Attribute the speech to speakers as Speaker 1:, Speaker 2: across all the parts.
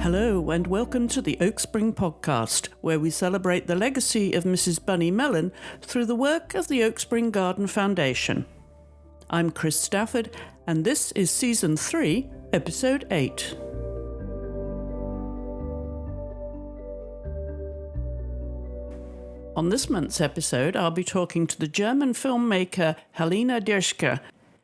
Speaker 1: Hello and welcome to the Oak Spring Podcast, where we celebrate the legacy of Mrs. Bunny Mellon through the work of the Oak Spring Garden Foundation. I'm Chris Stafford, and this is Season 3, Episode 8. On this month's episode, I'll be talking to the German filmmaker Halina Dyrschka,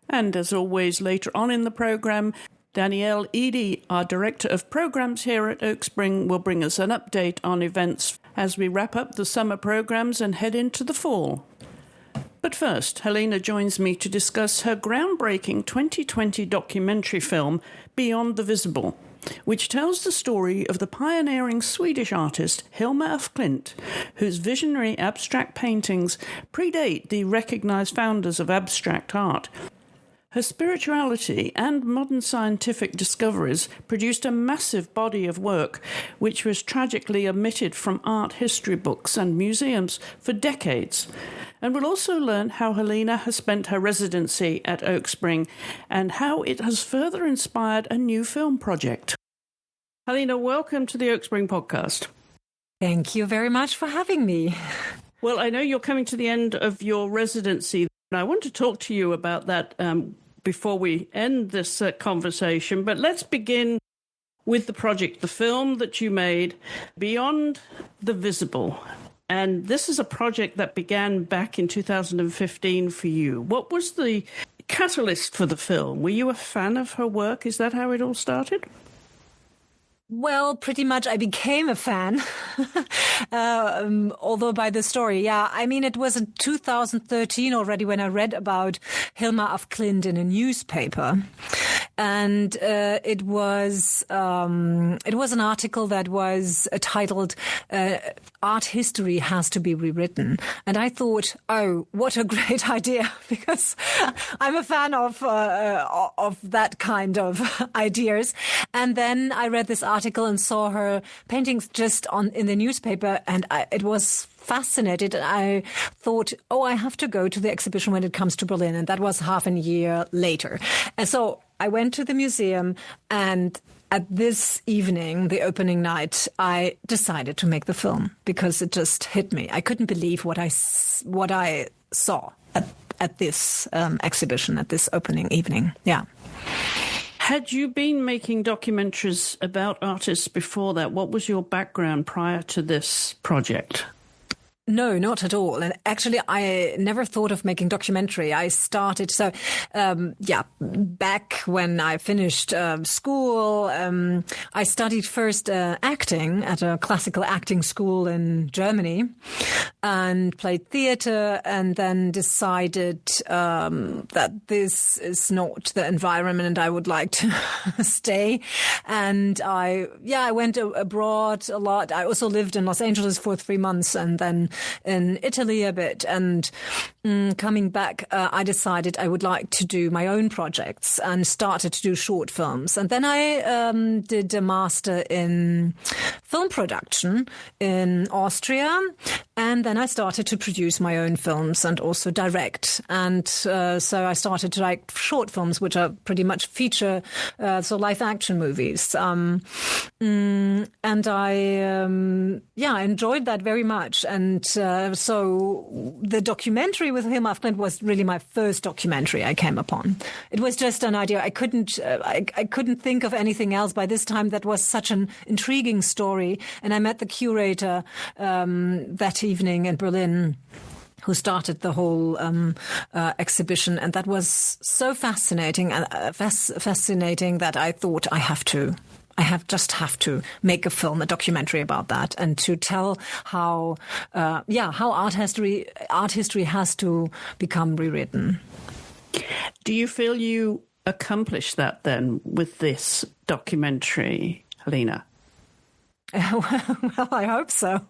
Speaker 1: and as always later on in the programme, Danielle Eady, our Director of Programmes here at Oak Spring, will bring us an update on events as we wrap up the summer programmes and head into the fall. But first, Halina joins me to discuss her groundbreaking 2020 documentary film, Beyond the Visible, which tells the story of the pioneering Swedish artist Hilma of Klint, whose visionary abstract paintings predate the recognised founders of abstract art. Her spirituality and modern scientific discoveries produced a massive body of work which was tragically omitted from art history books and museums for decades. And we'll also learn how Halina has spent her residency at Oak Spring and how it has further inspired a new film project. Halina, welcome to the Oak Spring Podcast.
Speaker 2: Thank you very much for having me.
Speaker 1: Well, I know you're coming to the end of your residency. I want to talk to you about that before we end this conversation, but let's begin with the project, the film that you made, Beyond the Visible. And this is a project that began back in 2015 for you. What was the catalyst for the film? Were you a fan of her work? Is that how it all started?
Speaker 2: Well, pretty much I became a fan, although by the story. Yeah, I mean, it was in 2013 already when I read about Hilma of Klint in a newspaper. And it was an article that was titled "Art History Has to Be Rewritten," and I thought, oh, what a great idea, because I'm a fan of that kind of ideas. And then I read this article and saw her paintings just in the newspaper, and it was fascinated. I thought, oh, I have to go to the exhibition when it comes to Berlin, and that was half a year later. And so I went to the museum, and at this evening, the opening night, I decided to make the film because it just hit me. I couldn't believe what I saw at this exhibition, at this opening evening. Yeah.
Speaker 1: Had you been making documentaries about artists before that? What was your background prior to this project?
Speaker 2: No, not at all. And actually, I never thought of making documentary. I started, back when I finished school, I studied first acting at a classical acting school in Germany and played theater, and then decided that this is not the environment I would like to stay. And I went abroad a lot. I also lived in Los Angeles for 3 months, and then in Italy a bit, and coming back, I decided I would like to do my own projects and started to do short films. And then I did a master in film production in Austria, and then I started to produce my own films and also direct. And so I started to direct short films, which are pretty much feature, so live action movies. And I enjoyed that very much. And so the documentary with Hilma of Klint was really my first documentary I came upon. It was just an idea. I couldn't think of anything else by this time that was such an intriguing story. And I met the curator that evening in Berlin, who started the whole exhibition, and that was so fascinating that I thought I have to make a film, a documentary about that, and to tell how art history has to become rewritten.
Speaker 1: Do you feel you accomplished that then with this documentary, Halina?
Speaker 2: Well, I hope so.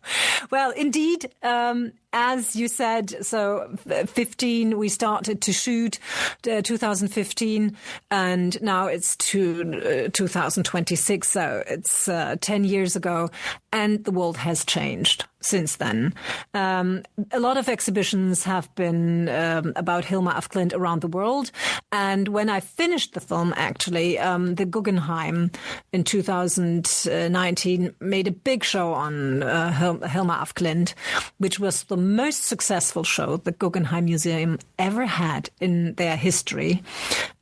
Speaker 2: Well, indeed, as you said, so 15, we started to shoot 2015, and now it's 2026, so it's 10 years ago, and the world has changed since then. A lot of exhibitions have been about Hilma af Klint around the world. And when I finished the film, actually, the Guggenheim in 2019 made a big show on Hilma af Klint, which was the most successful show the Guggenheim Museum ever had in their history.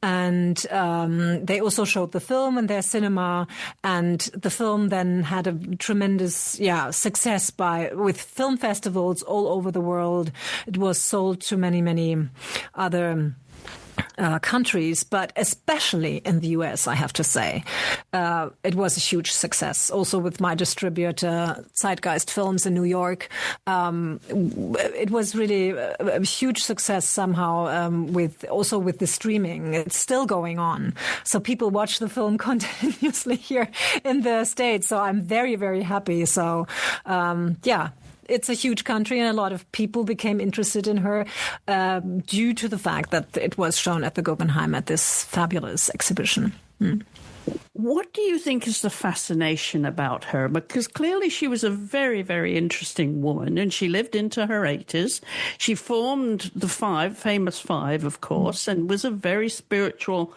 Speaker 2: And they also showed the film in their cinema, and the film then had a tremendous success with film festivals all over the world. It was sold to many other countries, but especially in the US, I have to say. It was a huge success. Also with my distributor, Zeitgeist Films in New York. It was really a huge success somehow with the streaming. It's still going on. So people watch the film continuously here in the States. So I'm very, very happy. So, it's a huge country, and a lot of people became interested in her due to the fact that it was shown at the Guggenheim at this fabulous exhibition.
Speaker 1: What do you think is the fascination about her? Because clearly she was a very, very interesting woman, and she lived into her 80s. She formed the famous five, of course, and was a very spiritual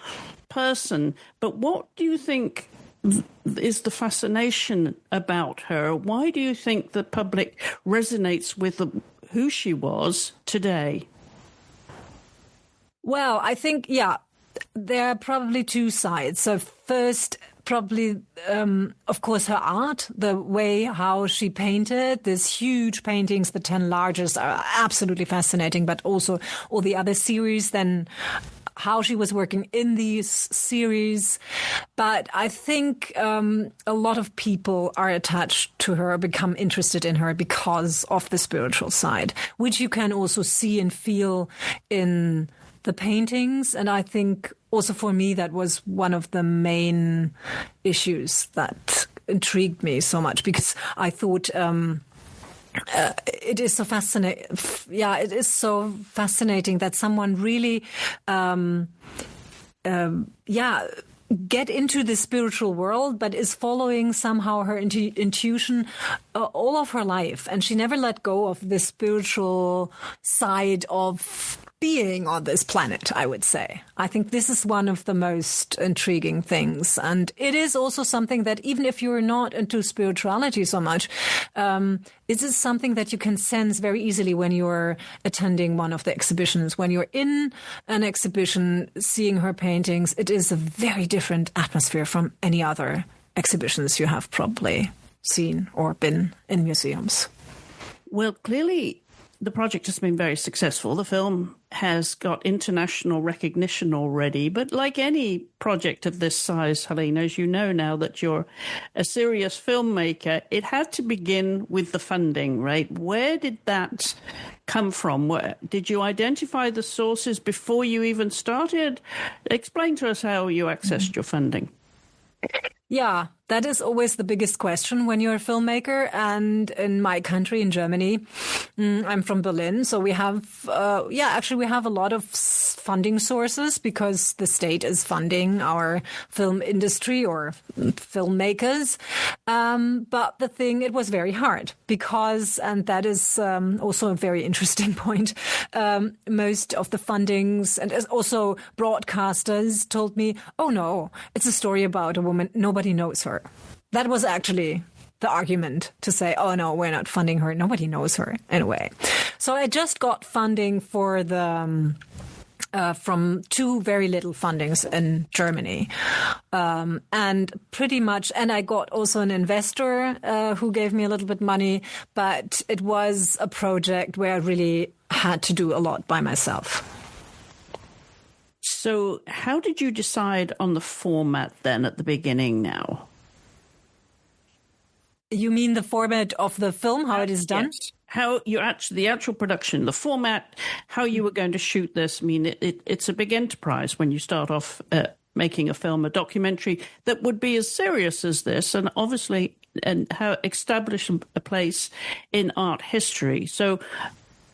Speaker 1: person. But what do you think is the fascination about her? Why do you think the public resonates with who she was today?
Speaker 2: Well, I think, there are probably two sides. So first, probably, of course, her art, the way how she painted, these huge paintings, the 10 largest, are absolutely fascinating, but also all the other series, then how she was working in these series. But I think a lot of people are attached to her, become interested in her because of the spiritual side, which you can also see and feel in the paintings. And I think also for me, that was one of the main issues that intrigued me so much, because I thought it is so fascinating. Yeah, it is so fascinating that someone really, get into the spiritual world, but is following somehow her intuition all of her life. And she never let go of the spiritual side of being on this planet, I would say. I think this is one of the most intriguing things. And it is also something that even if you're not into spirituality so much, it is something that you can sense very easily when you're attending one of the exhibitions. When you're in an exhibition, seeing her paintings, it is a very different atmosphere from any other exhibitions you have probably seen or been in museums.
Speaker 1: Well, clearly the project has been very successful. The film has got international recognition already, but like any project of this size, Halina, as you know now that you're a serious filmmaker, it had to begin with the funding, right? Where did that come from? Did you identify the sources before you even started? Explain to us how you accessed your funding.
Speaker 2: Yeah, that is always the biggest question when you're a filmmaker. And in my country, in Germany, I'm from Berlin. So we have, we have a lot of funding sources because the state is funding our film industry or filmmakers. But the thing, it was very hard because, and that is also a very interesting point, most of the fundings and also broadcasters told me, oh no, it's a story about a woman. Nobody knows her. That was actually the argument to say, oh, no, we're not funding her. Nobody knows her in a way. So I just got funding for the from two very little fundings in Germany. And pretty much, and I got also an investor who gave me a little bit money, but it was a project where I really had to do a lot by myself.
Speaker 1: So how did you decide on the format then at the beginning now?
Speaker 2: You mean the format of the film, how it is done?
Speaker 1: Yes. How you the actual production, the format, how you were going to shoot this. I mean, it's a big enterprise when you start off making a film, a documentary that would be as serious as this, and obviously, and how establish a place in art history. So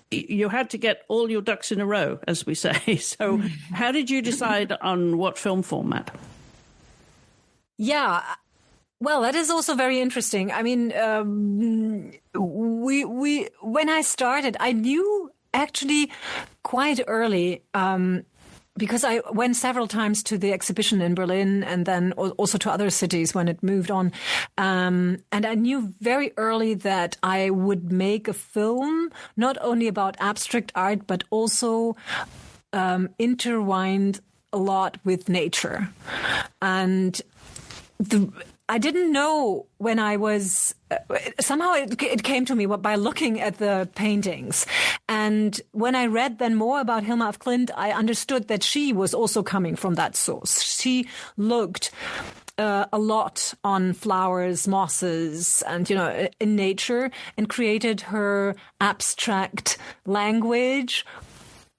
Speaker 1: you had to get all your ducks in a row, as we say. So how did you decide on what film format?
Speaker 2: Yeah. Well, that is also very interesting. I mean, when I started, I knew actually quite early, because I went several times to the exhibition in Berlin and then also to other cities when it moved on. And I knew very early that I would make a film, not only about abstract art, but also intertwined a lot with nature. And I didn't know when I was, somehow it came to me by looking at the paintings. And when I read then more about Hilma af Klint, I understood that she was also coming from that source. She looked a lot on flowers, mosses, and, in nature, and created her abstract language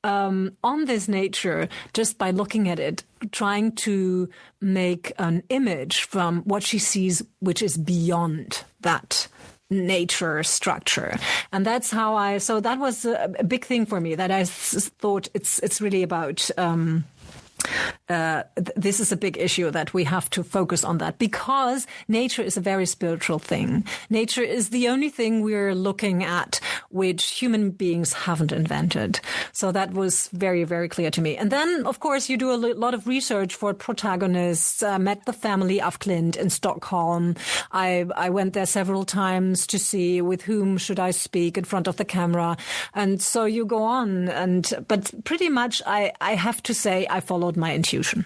Speaker 2: on this nature just by looking at it, trying to make an image from what she sees, which is beyond that nature structure. And that's how so that was a big thing for me, that I thought it's really about, this is a big issue that we have to focus on that, because nature is a very spiritual thing. Nature is the only thing we're looking at which human beings haven't invented. So that was very, very clear to me. And then, of course, you do a lot of research for protagonists. Met the family of Klint in Stockholm. I went there several times to see with whom should I speak in front of the camera. And so you go on. But pretty much, I have to say, I followed my intuition.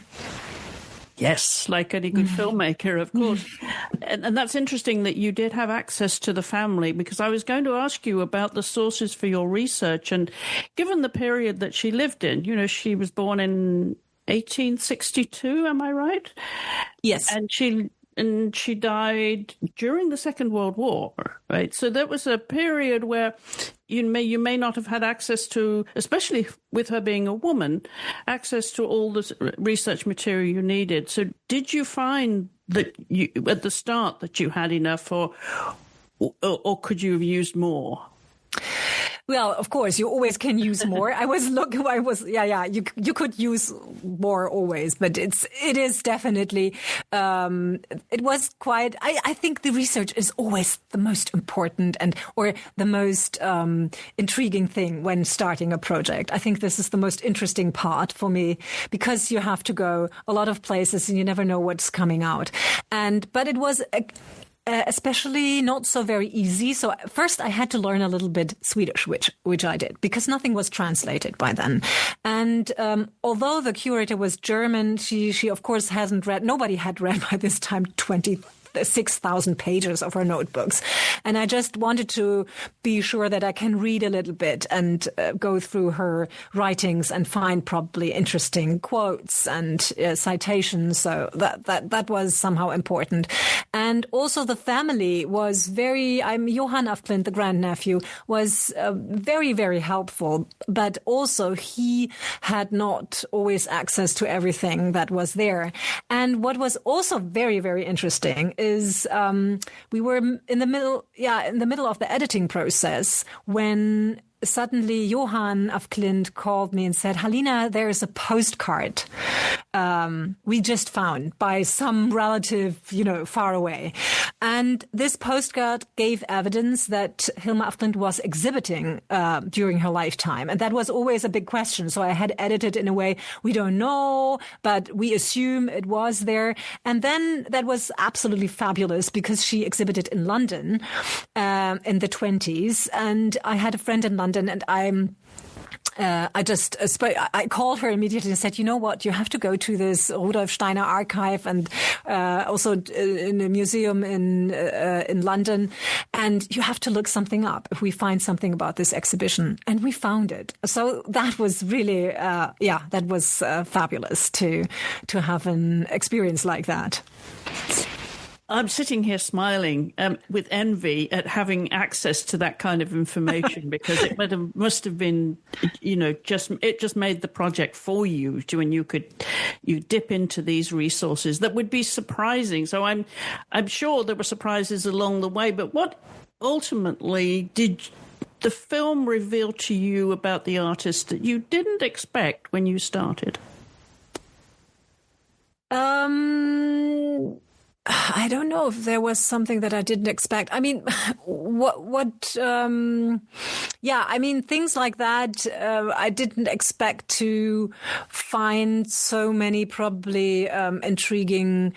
Speaker 1: Yes, like any good filmmaker, of course. And that's interesting that you did have access to the family, because I was going to ask you about the sources for your research. And given the period that she lived in, she was born in 1862, am I right?
Speaker 2: Yes.
Speaker 1: And she died during the Second World War, right? So that was a period where you may not have had access to, especially with her being a woman, access to all the research material you needed. So did you find that at the start that you had enough, or could you have used more?
Speaker 2: Well, of course, you always can use more. You could use more always, but it is definitely, it was quite, I think the research is always the most important or the most, intriguing thing when starting a project. I think this is the most interesting part for me, because you have to go a lot of places and you never know what's coming out. But it was especially not so very easy. So first I had to learn a little bit Swedish, which I did, because nothing was translated by then. And although the curator was German, she of course nobody had read by this time 26,000 pages of her notebooks. And I just wanted to be sure that I can read a little bit and go through her writings and find probably interesting quotes and citations. So that was somehow important. And also the family was Johann af Klint, the grandnephew, was very, very helpful. But also he had not always access to everything that was there. And what was also very, very interesting is we were in the middle of the editing process when suddenly Johann af Klint called me and said, "Halina, there is a postcard we just found by some relative, far away." And this postcard gave evidence that Hilma af Klint was exhibiting during her lifetime. And that was always a big question. So I had edited in a way, we don't know, but we assume it was there. And then that was absolutely fabulous, because she exhibited in London in the 20s. And I had a friend in London, and I called her immediately and said, "You know what? You have to go to this Rudolf Steiner archive and also in a museum in London, and you have to look something up if we find something about this exhibition." And we found it. So that was really, that was fabulous to have an experience like that.
Speaker 1: I'm sitting here smiling with envy at having access to that kind of information, because it must have been, just made the project for you, when you dip into these resources that would be surprising. So I'm sure there were surprises along the way. But what ultimately did the film reveal to you about the artist that you didn't expect when you started?
Speaker 2: I don't know if there was something that I didn't expect. I mean, things like that. I didn't expect to find so many probably intriguing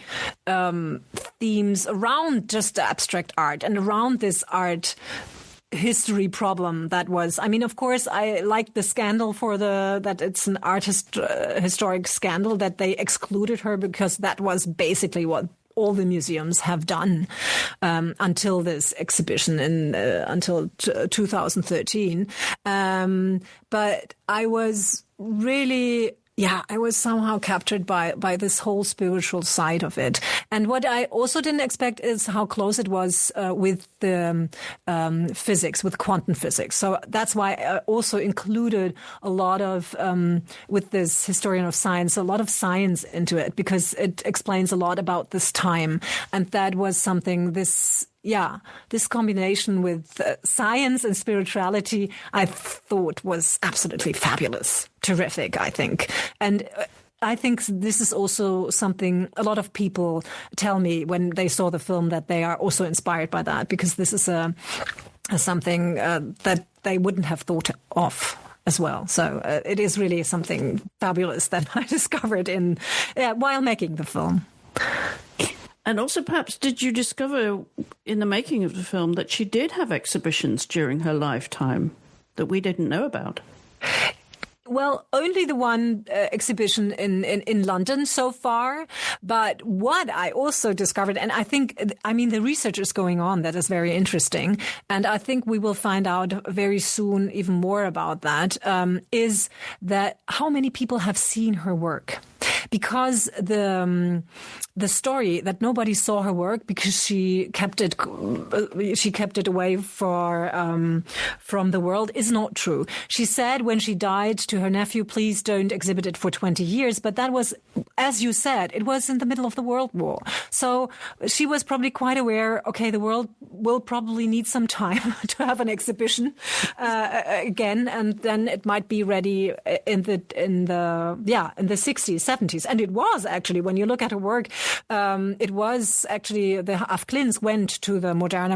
Speaker 2: themes around just abstract art and around this art history problem that was. I mean, of course, I liked the scandal that it's an historic scandal that they excluded her, because that was basically what all the museums have done until this exhibition until 2013. But I was really... I was somehow captured by this whole spiritual side of it. And what I also didn't expect is how close it was with the physics, with quantum physics. So that's why I also included a lot of, with this historian of science, a lot of science into it, because it explains a lot about this time. And that was something this combination with science and spirituality, I thought was absolutely fabulous. Terrific, I think. And I think this is also something a lot of people tell me when they saw the film, that they are also inspired by that, because this is something that they wouldn't have thought of as well. So it is really something fabulous that I discovered while making the film.
Speaker 1: And also, perhaps, did you discover in the making of the film that she did have exhibitions during her lifetime that we didn't know about?
Speaker 2: Well, only the one exhibition in London so far. But what I also discovered, and the research is going on that is very interesting, and I think we will find out very soon even more about that, is that how many people have seen her work. Because the story that nobody saw her work because she kept it away from the world is not true. She said when she died to her nephew, please don't exhibit it for 20 years. But that was, as you said, it was in the middle of the World War. So she was probably quite aware, okay, the world will probably need some time to have an exhibition again, and then it might be ready in the 60s, 70s. And it was actually, when you look at her work, it was actually the af Klint went to the Moderna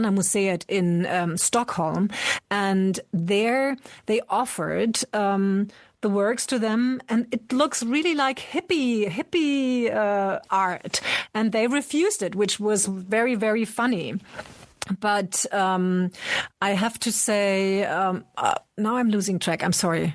Speaker 2: Museet in Stockholm, and there they offered the works to them, and it looks really like hippie art, and they refused it, which was very, very funny. But I have to say, now I'm losing track. I'm sorry.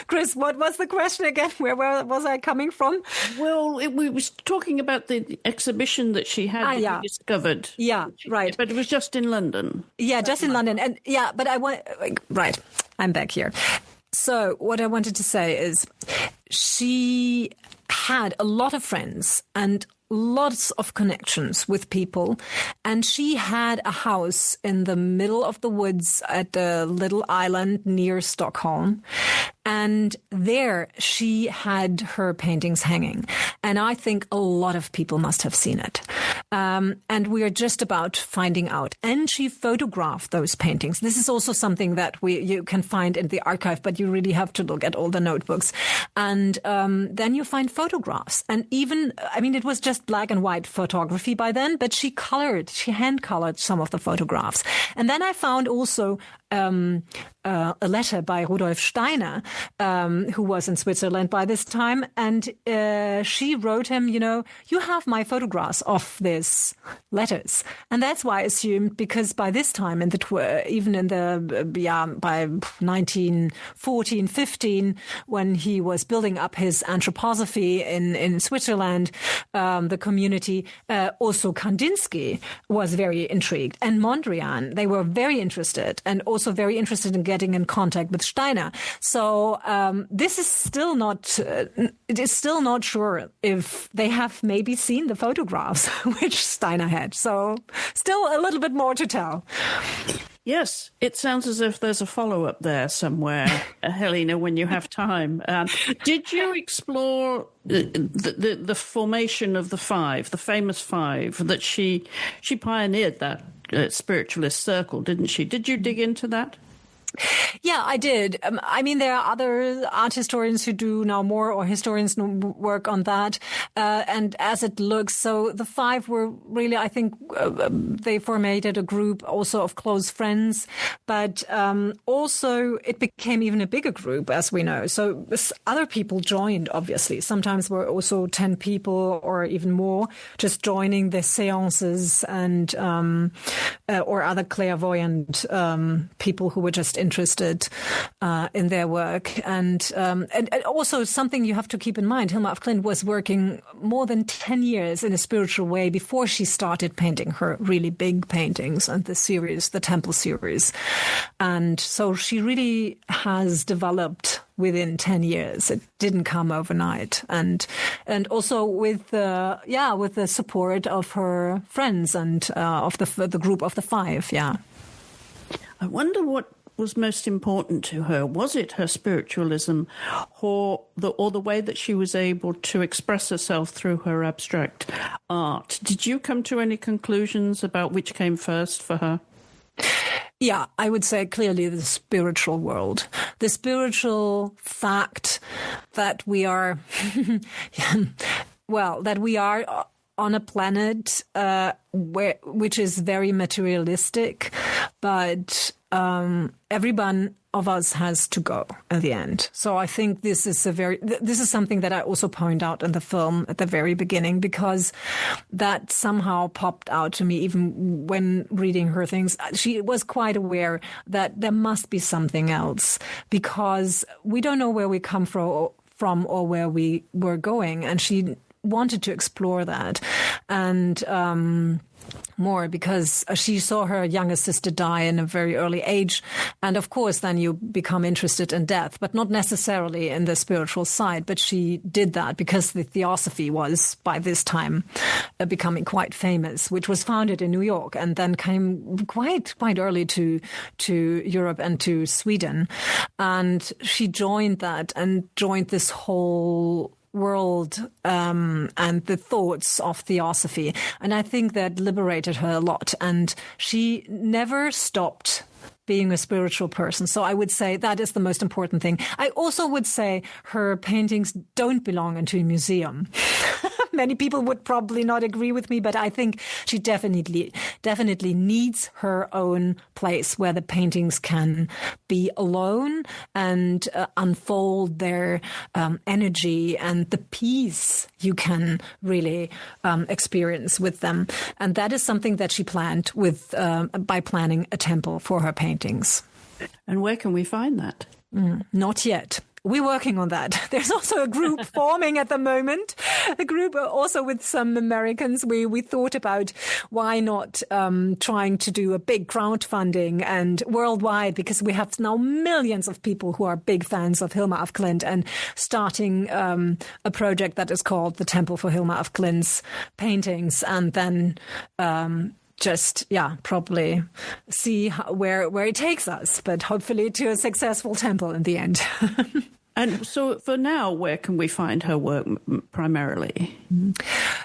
Speaker 2: Chris, what was the question again? Where was I coming from?
Speaker 1: Well, we was talking about the exhibition that she had you discovered.
Speaker 2: Yeah, right.
Speaker 1: But it was just in London.
Speaker 2: Yeah, just in London. And but right, I'm back here. So what I wanted to say is she had a lot of friends and lots of connections with people, and she had a house in the middle of the woods at a little island near Stockholm, and there she had her paintings hanging, and I think a lot of people must have seen it, and we are just about finding out. And she photographed those paintings. This is also something that you can find in the archive, but you really have to look at all the notebooks, and then you find photographs, and even, I mean, it was just black and white photography by then, but she hand colored some of the photographs. And then I found also a letter by Rudolf Steiner, who was in Switzerland by this time, and she wrote him, you have my photographs of these letters. And that's why I assumed, because by this time, by 1914, 15, when he was building up his anthroposophy in Switzerland, the community, also Kandinsky was very intrigued, and Mondrian, they were very interested, and also very interested in getting in contact with Steiner. So this is still not, it is still not sure if they have maybe seen the photographs which Steiner had. So still a little bit more to tell.
Speaker 1: Yes, it sounds as if there's a follow-up there somewhere, Halina, when you have time. Did you explore the formation of the famous five, that she pioneered that spiritualist circle, didn't she? Did you dig into that?
Speaker 2: Yeah, I did. I mean, there are other art historians who do now more, or historians work on that. And as it looks, so the five were really, I think, they formated a group also of close friends. But also it became even a bigger group, as we know. So other people joined, obviously. Sometimes were also 10 people or even more just joining the seances and or other clairvoyant people who were just interested in their work. And also something you have to keep in mind, Hilma af Klint was working more than 10 years in a spiritual way before she started painting her really big paintings and the series, the Temple series. And so she really has developed within 10 years. It didn't come overnight. And also with the support of her friends and of the group of the five. Yeah.
Speaker 1: I wonder what was most important to her. Was it her spiritualism or the way that she was able to express herself through her abstract art? Did you come to any conclusions about which came first for her?
Speaker 2: Yeah, I would say clearly the spiritual world. The spiritual fact that we are, that we are on a planet which is very materialistic, but every one of us has to go at the end. So I think this is something that I also point out in the film at the very beginning, because that somehow popped out to me even when reading her things. She was quite aware that there must be something else, because we don't know where we come from or where we were going, and she wanted to explore that. And more because she saw her younger sister die in a very early age. And of course, then you become interested in death, but not necessarily in the spiritual side. But she did that because the Theosophy was by this time becoming quite famous, which was founded in New York and then came quite early to Europe and to Sweden. And she joined that and joined this whole world and the thoughts of Theosophy. And I think that liberated her a lot. And she never stopped being a spiritual person. So I would say that is the most important thing. I also would say her paintings don't belong into a museum. Many people would probably not agree with me, but I think she definitely needs her own place where the paintings can be alone and unfold their energy and the peace you can really experience with them. And that is something that she planned with by planning a temple for her paintings.
Speaker 1: And where can we find that?
Speaker 2: Not yet. We're working on that. There's also a group forming at the moment, a group also with some Americans. We thought about why not trying to do a big crowdfunding and worldwide, because we have now millions of people who are big fans of Hilma af Klint, and starting a project that is called the Temple for Hilma af Klint's paintings, and then probably see where it takes us, but hopefully to a successful temple in the end.
Speaker 1: And so for now, where can we find her work primarily?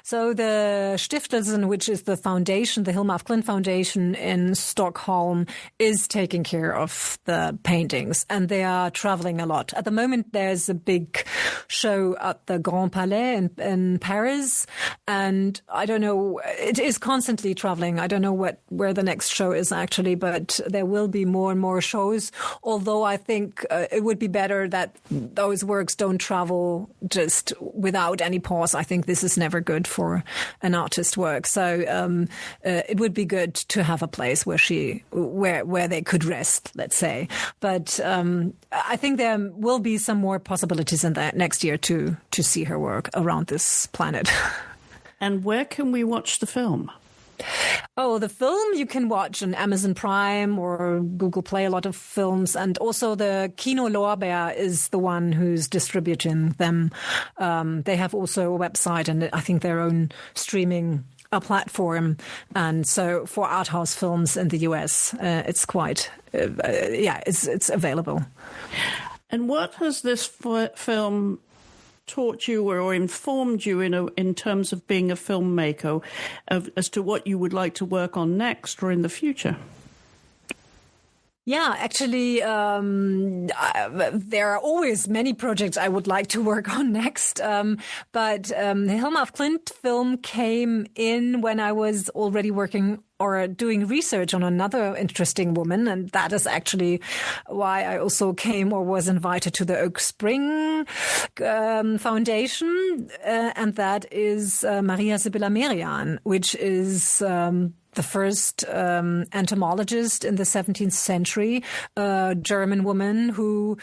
Speaker 2: So the Stiftelsen, which is the foundation, the Hilma af Klint Foundation in Stockholm, is taking care of the paintings, and they are traveling a lot. At the moment, there's a big show at the Grand Palais in Paris, and I don't know, it is constantly traveling. I don't know where the next show is actually, but there will be more and more shows, although I think it would be better that those works don't travel just without any pause. I think this is never good for an artist's work. So it would be good to have a place where they could rest, let's say. But I think there will be some more possibilities in that next year to see her work around this planet.
Speaker 1: And where can we watch the film?
Speaker 2: Oh, the film you can watch on Amazon Prime or Google Play, a lot of films. And also the Kino Lorbeer is the one who's distributing them. They have also a website and I think their own streaming platform. And so for art house films in the US, it's quite, it's available.
Speaker 1: And what has this film taught you or informed you in terms of being a filmmaker as to what you would like to work on next or in the future?
Speaker 2: Yeah, actually, there are always many projects I would like to work on next. But the Hilma of Klint film came in when I was already working or doing research on another interesting woman. And that is actually why I also came or was invited to the Oak Spring Foundation. And that is Maria Sibylla Merian, which is the first entomologist in the 17th century, a German woman who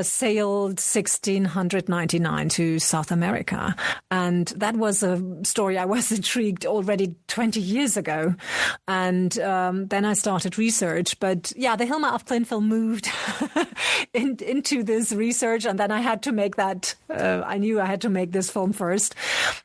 Speaker 2: sailed 1699 to South America. And that was a story I was intrigued already 20 years ago. And then I started research. But yeah, the Hilma of Klint film moved into this research. And then I had to make that, I knew I had to make this film first.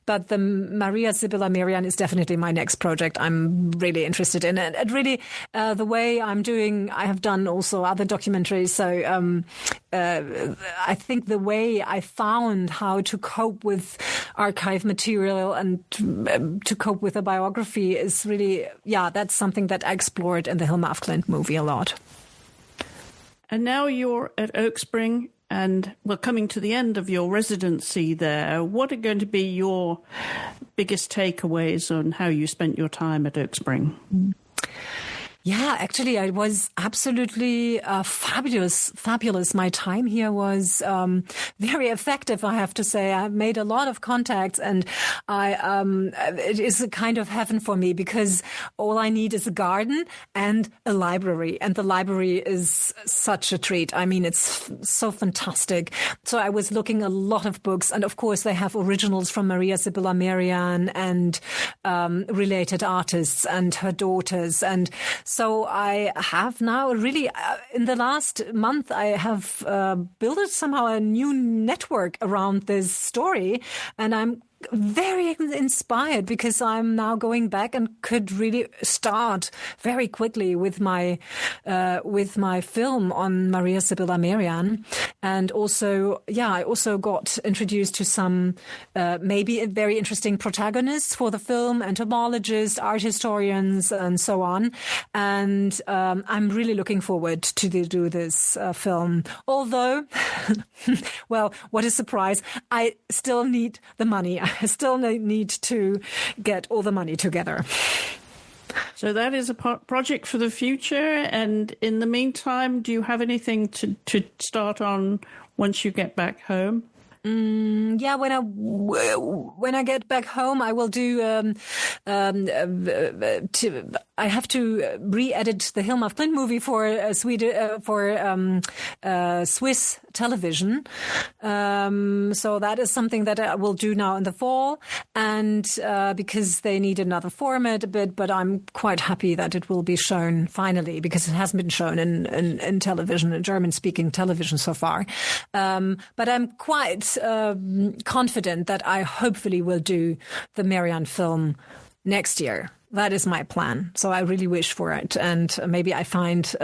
Speaker 2: But the Maria Sibylla Merian is definitely my next project. I'm really interested in it. And really, the way I'm doing, I have done also other documentaries. So I think the way I found how to cope with archive material and to cope with a biography is really, yeah, that's something that I explored in the Hilma of Klint movie a lot.
Speaker 1: And now you're at Oak Spring and we're coming to the end of your residency there. What are going to be your biggest takeaways on how you spent your time at Oak Spring?
Speaker 2: Yeah, actually, it was absolutely fabulous. My time here was very effective, I have to say. I made a lot of contacts, and it is a kind of heaven for me because all I need is a garden and a library, and the library is such a treat. I mean, it's so fantastic. So I was looking a lot of books, and of course, they have originals from Maria Sibylla Merian and related artists and her daughters, and so I have now really, in the last month, I have built somehow a new network around this story, and I'm very inspired because I'm now going back and could really start very quickly with my film on Maria Sibylla Merian. And also, yeah, I also got introduced to some maybe very interesting protagonists for the film, entomologists, art historians, and so on. And I'm really looking forward to do this film. Although, well, what a surprise, I still need the money. I still need to get all the money together.
Speaker 1: So that is a project for the future. And in the meantime, do you have anything to start on once you get back home?
Speaker 2: Yeah, when I get back home, I will do. I have to re-edit the Hilma of Klint movie for Swiss television. So that is something that I will do now in the fall, and because they need another format a bit, but I'm quite happy that it will be shown finally because it hasn't been shown in television, in German-speaking television so far. But I'm quite confident that I hopefully will do the Merian film next year. That is my plan. So I really wish for it. And maybe I find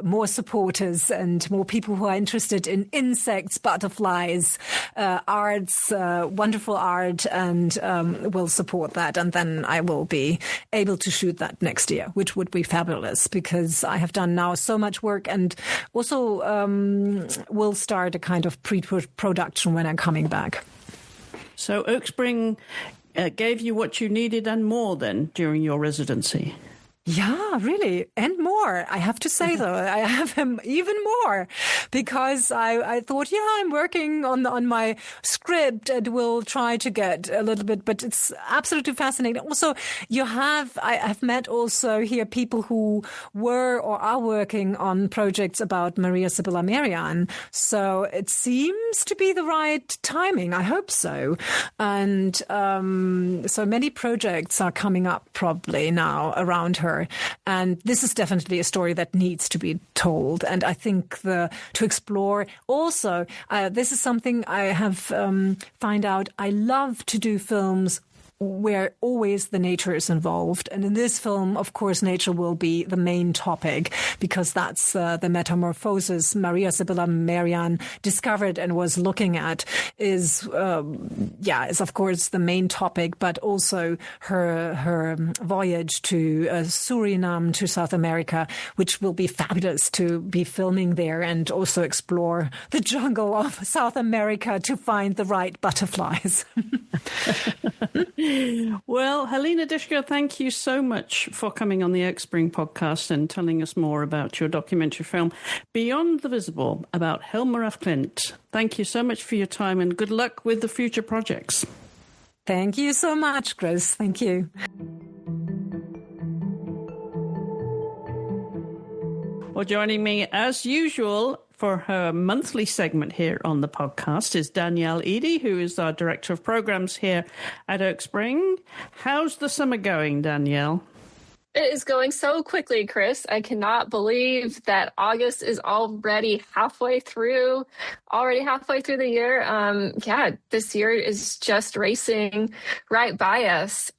Speaker 2: more supporters and more people who are interested in insects, butterflies, arts, wonderful art, and will support that. And then I will be able to shoot that next year, which would be fabulous because I have done now so much work and also will start a kind of pre-production when I'm coming back.
Speaker 1: So Oak Spring gave you what you needed and more then during your residency?
Speaker 2: Yeah, really. And more. I have to say, though, I have even more because I thought, yeah, I'm working on my script and will try to get a little bit, but it's absolutely fascinating. Also, I have met also here people who were or are working on projects about Maria Sibylla Merian. So it seems to be the right timing. I hope so. And so many projects are coming up probably now around her. And this is definitely a story that needs to be told. And I think to explore also, this is something I have find out. I love to do films where always the nature is involved. And in this film, of course, nature will be the main topic because that's the metamorphosis Maria Sibylla Merian discovered and was looking at is of course the main topic, but also her voyage to Suriname, to South America, which will be fabulous to be filming there and also explore the jungle of South America to find the right butterflies.
Speaker 1: Well, Halina Dyrschka, thank you so much for coming on the Oak Spring podcast and telling us more about your documentary film, Beyond the Visible, about Hilma af Klint. Thank you so much for your time and good luck with the future projects.
Speaker 2: Thank you so much, Chris. Thank you.
Speaker 1: Well, joining me as usual for her monthly segment here on the podcast is Danielle Eady, who is our Director of Programs here at Oak Spring. How's the summer going, Danielle?
Speaker 3: It is going so quickly, Chris. I cannot believe that August is already halfway through the year. This year is just racing right by us.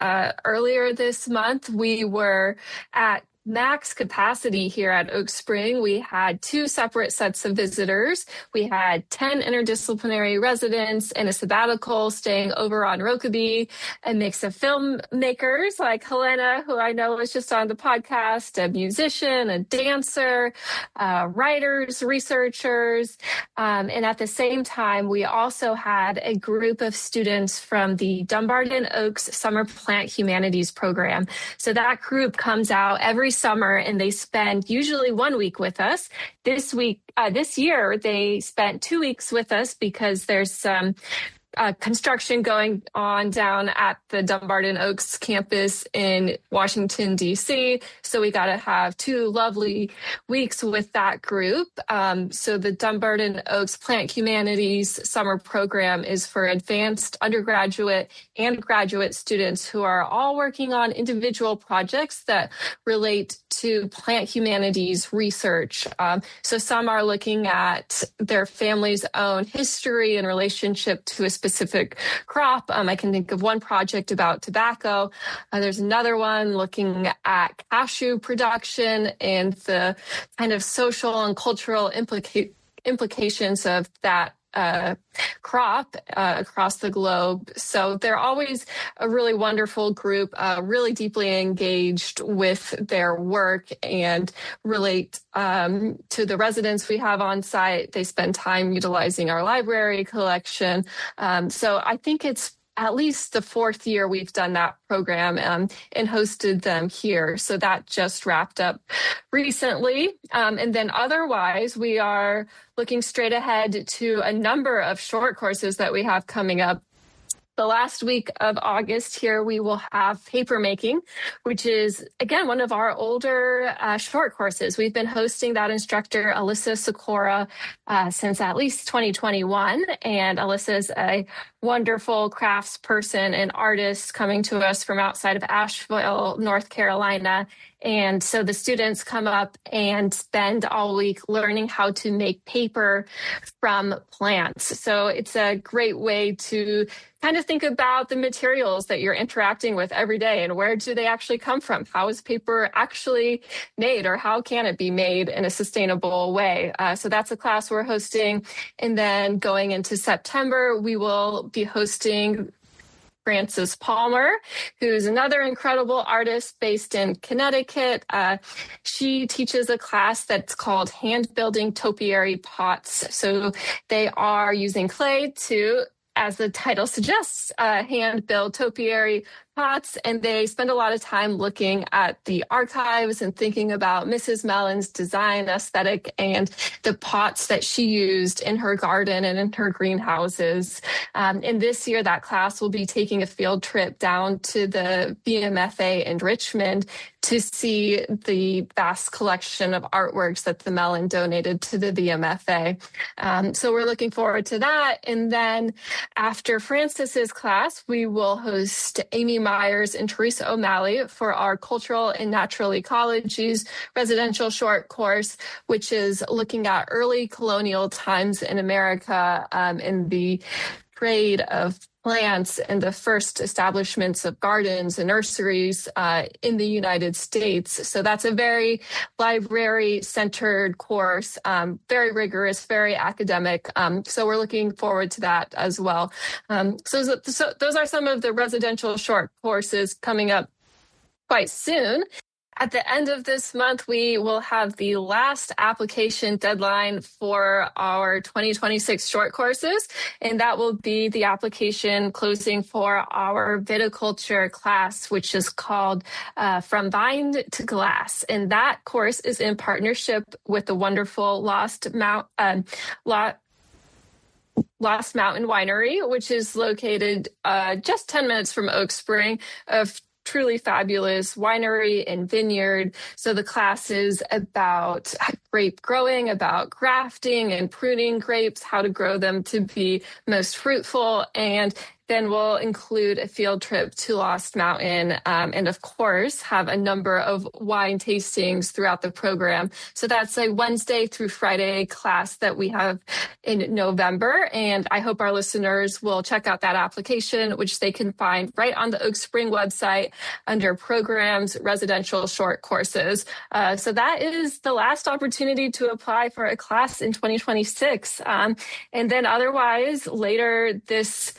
Speaker 3: Earlier this month, we were at max capacity here at Oak Spring. We had 2 separate sets of visitors. We had 10 interdisciplinary residents and a sabbatical staying over on Rokeby, a mix of filmmakers like Halina, who I know was just on the podcast, a musician, a dancer, writers, researchers. And at the same time, we also had a group of students from the Dumbarton Oaks Summer Plant Humanities program. So that group comes out every summer and they spend usually 1 week with us. This year, they spent 2 weeks with us because there's some construction going on down at the Dumbarton Oaks campus in Washington, D.C. So we got to have 2 lovely weeks with that group. So the Dumbarton Oaks Plant Humanities Summer Program is for advanced undergraduate and graduate students who are all working on individual projects that relate to plant humanities research. So some are looking at their family's own history and relationship to a specific crop. I can think of one project about tobacco. There's another one looking at cashew production and the kind of social and cultural implications of that crop across the globe. So they're always a really wonderful group, really deeply engaged with their work and relate to the residents we have on site. They spend time utilizing our library collection. So I think it's at least the 4th year we've done that program and hosted them here. So that just wrapped up recently. And then otherwise, we are looking straight ahead to a number of short courses that we have coming up. The last week of August here, we will have paper making, which is, again, one of our older short courses. We've been hosting that instructor, Alyssa Sikora, since at least 2021. And Alyssa's a wonderful crafts person and artist coming to us from outside of Asheville, North Carolina. And so the students come up and spend all week learning how to make paper from plants. So it's a great way to kind of think about the materials that you're interacting with every day and where do they actually come from? How is paper actually made, or how can it be made in a sustainable way? So that's a class we're hosting. And then going into September, we will be hosting Frances Palmer, who's another incredible artist based in Connecticut. She teaches a class that's called Hand Building Topiary Pots. So they are using clay to, as the title suggests, hand build topiary pots, and they spend a lot of time looking at the archives and thinking about Mrs. Mellon's design aesthetic and the pots that she used in her garden and in her greenhouses. And this year, that class will be taking a field trip down to the BMFA in Richmond to see the vast collection of artworks that the Mellon donated to the BMFA. So we're looking forward to that. And then after Frances's class, we will host Amy Myers and Teresa O'Malley for our Cultural and Natural Ecologies residential short course, which is looking at early colonial times in America and the trade of plants and the first establishments of gardens and nurseries in the United States. So that's a very library-centered course, very rigorous, very academic. So we're looking forward to that as well. So those are some of the residential short courses coming up quite soon. At the end of this month, we will have the last application deadline for our 2026 short courses, and that will be the application closing for our viticulture class, which is called From Vine to Glass. And that course is in partnership with the wonderful Lost Mountain Winery, which is located just 10 minutes from Oak Spring, of truly fabulous winery and vineyard. So the class is about grape growing, about grafting and pruning grapes, how to grow them to be most fruitful, and then we'll include a field trip to Lost Mountain, and of course have a number of wine tastings throughout the program. So that's a Wednesday through Friday class that we have in November, and I hope our listeners will check out that application, which they can find right on the Oak Spring website under Programs, Residential Short Courses. So that is the last opportunity to apply for a class in 2026. And then otherwise, later this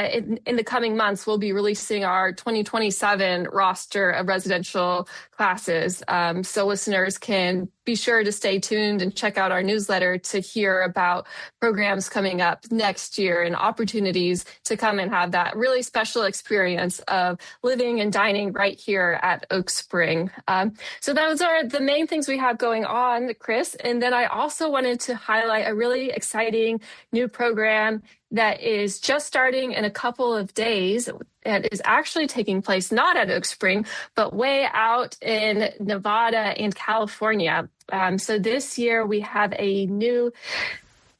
Speaker 3: in the coming months, we'll be releasing our 2027 roster of residential classes. So listeners can be sure to stay tuned and check out our newsletter to hear about programs coming up next year and opportunities to come and have that really special experience of living and dining right here at Oak Spring. So those are the main things we have going on, Chris. And then I also wanted to highlight a really exciting new program that is just starting in a couple of days. It is actually taking place not at Oak Spring, but way out in Nevada and California. So this year we have a new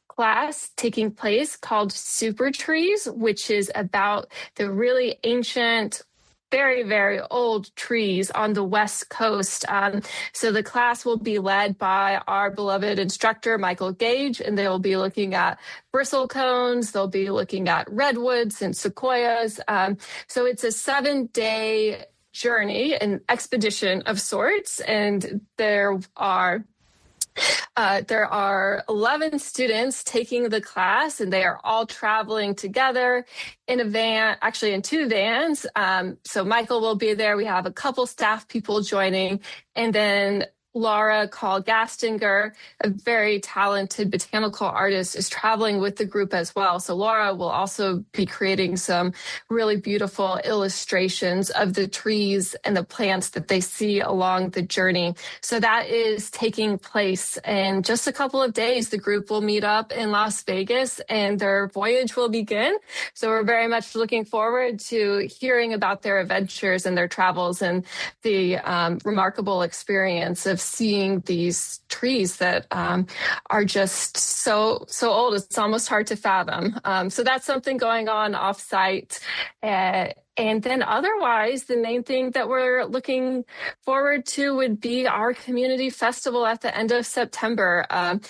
Speaker 3: class taking place called Super Trees, which is about the really ancient, very, very old trees on the West Coast. So the class will be led by our beloved instructor, Michael Gage, and they will be looking at bristlecones. They'll be looking at redwoods and sequoias. So it's a 7-day journey, an expedition of sorts, and there are 11 students taking the class, and they are all traveling together in a van, actually in 2 vans. So Michael will be there. We have a couple staff people joining, and then Laura Call-Gastinger, a very talented botanical artist, is traveling with the group as well. So Laura will also be creating some really beautiful illustrations of the trees and the plants that they see along the journey. So that is taking place in just a couple of days. The group will meet up in Las Vegas and their voyage will begin. So we're very much looking forward to hearing about their adventures and their travels and the remarkable experience of seeing these trees that are just so old, it's almost hard to fathom. So that's something going on offsite. And then otherwise, the main thing that we're looking forward to would be our community festival at the end of September, a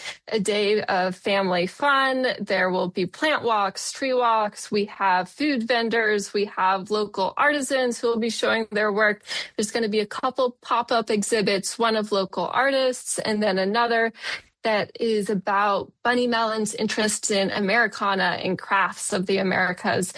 Speaker 3: day of family fun. There will be plant walks, tree walks. We have food vendors. We have local artisans who will be showing their work. There's going to be a couple pop-up exhibits, one of local artists and then another that is about Bunny Mellon's interest in Americana and crafts of the Americas.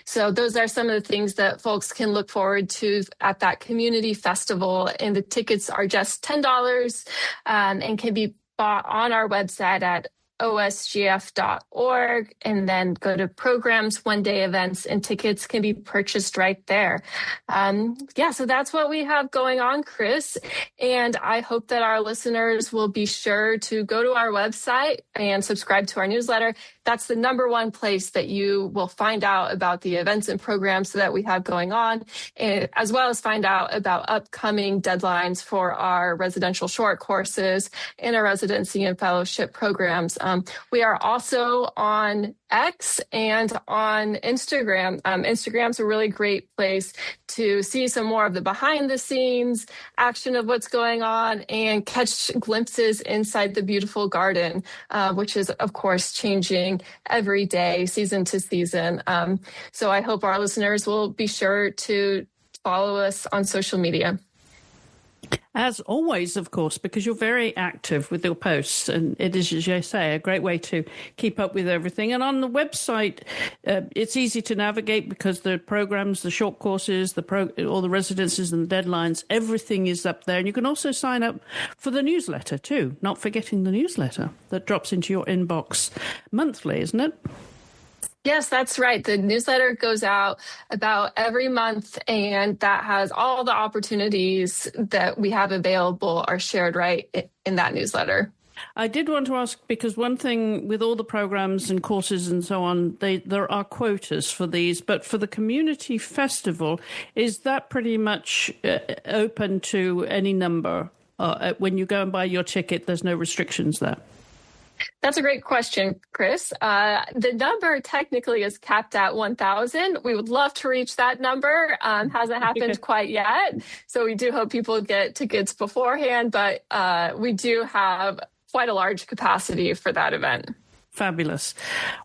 Speaker 3: So those are some of the things that folks can look forward to at that community festival. And the tickets are just $10 and can be bought on our website at osgf.org, and then go to programs, one-day events, and tickets can be purchased right there. So that's what we have going on, Chris. And I hope that our listeners will be sure to go to our website and subscribe to our newsletter. That's the number one place that you will find out about the events and programs that we have going on, as well as find out about upcoming deadlines for our residential short courses and our residency and fellowship programs. We are also on X and on Instagram. Instagram's a really great place to see some more of the behind the scenes action of what's going on and catch glimpses inside the beautiful garden, which is, of course, changing every day, season to season. So I hope our listeners will be sure to follow us on social media.
Speaker 1: As always, of course, because you're very active with your posts, and it is, as you say, a great way to keep up with everything. And on the website, it's easy to navigate because the programs, the short courses, all the residences and the deadlines, everything is up there. And you can also sign up for the newsletter too, not forgetting the newsletter that drops into your inbox monthly, isn't it?
Speaker 3: Yes, that's right. The newsletter goes out about every month, and that has all the opportunities that we have available are shared right in that newsletter.
Speaker 1: I did want to ask, because one thing with all the programs and courses and so on, there are quotas for these, but for the community festival, is that pretty much open to any number? When you go and buy your ticket, there's no restrictions there?
Speaker 3: That's a great question, Chris. The number technically is capped at 1,000. We would love to reach that number. Hasn't happened quite yet. So we do hope people get tickets beforehand, but we do have quite a large capacity for that event.
Speaker 1: Fabulous.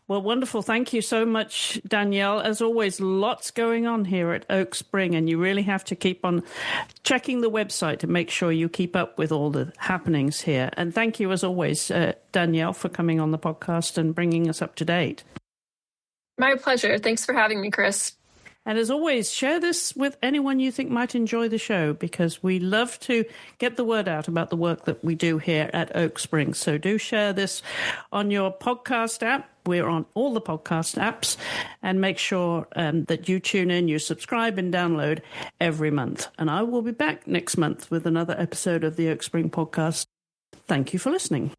Speaker 1: Well, wonderful. Thank you so much, Danielle. As always, lots going on here at Oak Spring, and you really have to keep on checking the website to make sure you keep up with all the happenings here. And thank you, as always, Danielle, for coming on the podcast and bringing us up to date.
Speaker 3: My pleasure. Thanks for having me, Chris.
Speaker 1: And as always, share this with anyone you think might enjoy the show, because we love to get the word out about the work that we do here at Oak Springs. So do share this on your podcast app. We're on all the podcast apps, and make sure that you tune in, you subscribe and download every month. And I will be back next month with another episode of the Oak Spring podcast. Thank you for listening.